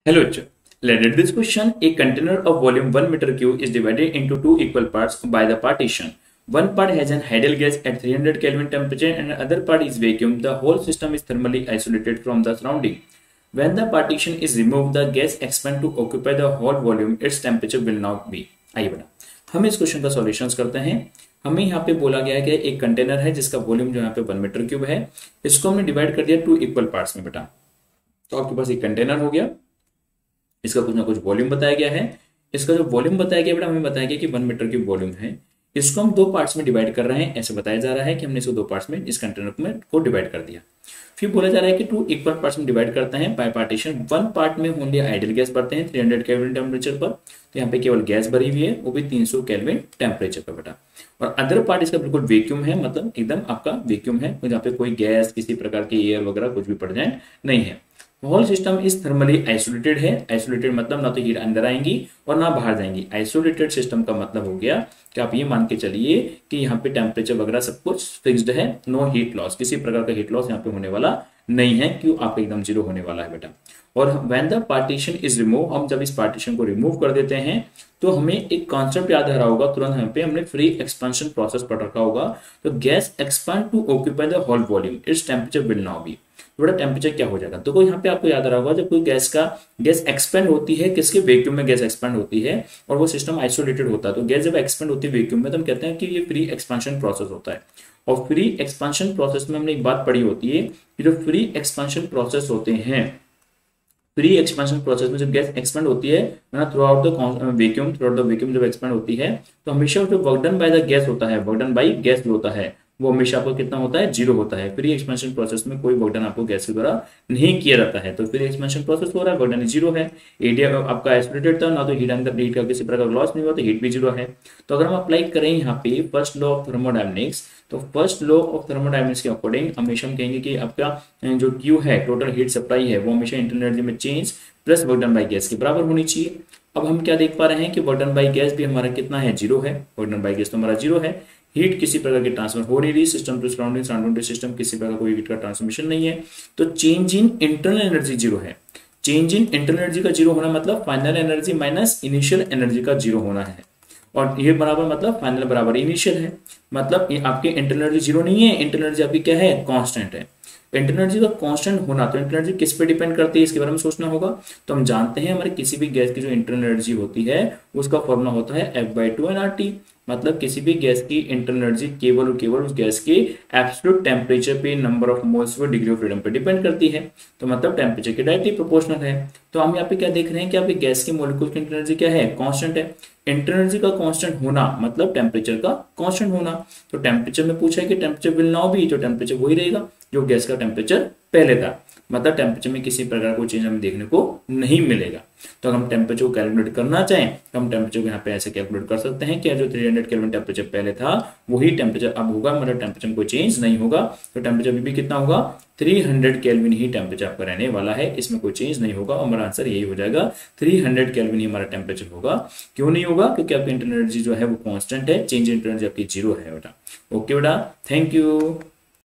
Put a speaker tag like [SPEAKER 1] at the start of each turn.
[SPEAKER 1] Hello, teacher. Let's read this question. A container of volume 1 meter cube is divided into two equal parts by the partition. One part has an ideal gas at 300 Kelvin temperature and the other part is vacuum. The whole system is thermally isolated from the surrounding. When the partition is removed, the gas expands to occupy the whole volume. Its temperature will not be. आइए बेटा हम इस question का solutions करते हैं। हमें यहाँ पे बोला गया है कि एक कंटेनर है जिसका वॉल्यूम जो यहाँ पे 1 मीटर क्यूब है। इसको हमने डिवाइड कर दिया टू इक्वल पार्ट्स में बेटा। तो आपके पास एक कंटेनर हो गया, इसका कुछ ना कुछ वॉल्यूम बताया गया है। इसका जो वॉल्यूम बताया गया बेटा हमें बताया गया कि 1 मीटर की वॉल्यूम है। इसको हम दो पार्ट्स में डिवाइड कर रहे हैं, ऐसे बताया जा रहा है कि हमने इसको दो पार्ट्स में इस कंटेनर में को डिवाइड कर दिया। फिर बोला जा रहा है कि टू इक्वल पार्ट्स में डिवाइड करते हैं बाय पार्टीशन। वन पार्ट में ओनली आइडियल गैस भरते हैं 300 केल्विन टेम्परेचर पर, तो यहाँ पे केवल गैस भरी हुई है, वो भी 300 केल्विन टेम्परेचर पर बेटा। और अदर पार्ट इसका बिल्कुल वैक्यूम है, मतलब एकदम आपका वैक्यूम है, जहाँ पे कोई गैस किसी प्रकार की एयर वगैरह कुछ भी पड़ जाए नहीं है। Whole system is thermally isolated है। आइसोलेटेड मतलब ना तो हीट अंदर आएंगी और ना बाहर जाएंगी। आइसोलेटेड सिस्टम का मतलब हो गया कि आप ये मान के चलिए कि यहाँ पे टेम्परेचर वगैरह सब कुछ फिक्स्ड है, नो हीट लॉस, किसी प्रकार का हीट लॉस यहाँ पे होने वाला नहीं है, क्यों आप एकदम जीरो होने वाला है बेटा। और when the partition is remove, हम जब इस पार्टीशन को रिमूव कर देते हैं तो हमें एक कॉन्सेप्ट याद आ रहा होगा, तुरंत यहाँ पे हमने फ्री एक्सपेंशन प्रोसेस पढ़ रखा होगा। तो gas expand to occupy the whole volume, its temperature will now be. थोड़ा टेम्परेचर क्या हो जाएगा, तो यहाँ पे आपको याद आ रहा होगा जब कोई गैस एक्सपेंड होती है, किसके वैक्यूम में गैस एक्सपेंड होती है और वो सिस्टम आइसोलेटेड होता है, तो गैस जब एक्सपेंड होती है वैक्यूम में तो हम कहते हैं कि ये फ्री एक्सपेंशन प्रोसेस होता है। और फ्री एक्सपेंशन प्रोसेस में हमने एक बात पढ़ी होती है कि जो फ्री एक्सपेंशन प्रोसेस होते हैं, फ्री एक्सपेंशन प्रोसेस में जब गैस एक्सपेंड होती है ना थ्रू आउट द वैक्यूम जब एक्सपेंड होती है तो हमेशा जो work done by the gas होता है, वर्क डन बाय गैस जो होता है वो हमेशा आपको कितना होता है, जीरो होता है। फ्री एक्सपेंशन प्रोसेस में कोई वर्क डन आपको गैस के द्वारा नहीं किया जाता है, तो फ्री एक्सपेंशन प्रोसेस हो रहा है, वर्क डन जीरो है। एरिया आपका आइसोलेटेड था, ना तो हीट अंदर हीट का किसी प्रकार लॉस नहीं हुआ, तो हीट भी जीरो है। तो अगर हम अप्लाई करें यहाँ पे फर्स्ट लॉ ऑफ थर्मोडायनेमिक्स, तो फर्स्ट लॉ ऑफ थर्मोडायनेमिक्स के अकॉर्डिंग हमेशा हम कहेंगे कि आपका जो क्यू है, टोटल हीट सप्लाई है, वो हमेशा इंटरनल एनर्जी में change plus work done by gas के बराबर होनी चाहिए। अब हम क्या देख पा रहे हैं कि वर्क डन बाय गैस भी हमारा कितना है, जीरो है। वर्क डन बाय गैस तो हमारा जीरो है, हीट किसी प्रकार की ट्रांसफर हो नहीं रही, system to surrounding, surrounding to system किसी प्रकार कोई हीट का ट्रांसमिशन नहीं है, तो change in internal energy zero है। चेंज इन इंटरनल एनर्जी का जीरो होना मतलब final energy minus initial energy का जीरो होना है, और ये बराबर मतलब फाइनल बराबर इनिशियल है। मतलब आपके इंटरनल एनर्जी जीरो नहीं है, इंटरनल एनर्जी आपकी क्या है, कांस्टेंट है। इंटरनल एनर्जी का कांस्टेंट होना, तो इंटरनल एनर्जी किस पे डिपेंड करती है इसके बारे में सोचना होगा। तो हम जानते हैं हमारे किसी भी गैस की जो इंटरनल एनर्जी होती है उसका फॉर्मूला होता है F/2 nRT। मतलब किसी भी गैस की इंटरनल एनर्जी केवल और केवल उस गैस के एब्सोल्यूट टेम्परेचर पे, नंबर ऑफ मोल्स पे, डिग्री ऑफ फ्रीडम पे डिपेंड करती है। तो मतलब टेम्परेचर के डायरेक्टली प्रोपोर्शनल है। तो हम यहाँ पे क्या देख रहे हैं कि आपकी गैस के मॉलिक्यूल की इंटरनल एनर्जी क्या है, कांस्टेंट है। इंटरनल एनर्जी का कांस्टेंट होना मतलब टेम्परेचर का कांस्टेंट होना। तो टेम्परेचर में पूछा है कि टेम्परेचर विल नाउ बी, तो टेम्परेचर वही रहेगा जो गैस का टेम्परेचर पहले था। मतलब टेम्परेचर में किसी प्रकार को चेंज हमें देखने को नहीं मिलेगा। तो अगर हम टेम्परेचर को कैलकुलेट करना चाहें तो हम टेम्परेचर को यहाँ पे ऐसे कैलकुलेट कर सकते हैं कि जो 300 केल्विन टेम्परेचर पहले था वही टेम्परेचर अब होगा, मतलब टेम्परेचर में कोई चेंज नहीं होगा। तो टेम्परेचर भी कितना होगा, 300 केल्विन ही टेम्परेचर आपका रहने वाला है, इसमें कोई चेंज नहीं होगा। और हमारा आंसर यही हो जाएगा, 300 केल्विन ही हमारा टेम्परेचर होगा। क्यों नहीं होगा, क्योंकि आपकी इंटरनल एनर्जी जो है वो कांस्टेंट है, चेंज इन इंटरनल एनर्जी आपकी जीरो है बेटा। ओके बेटा, थैंक यू।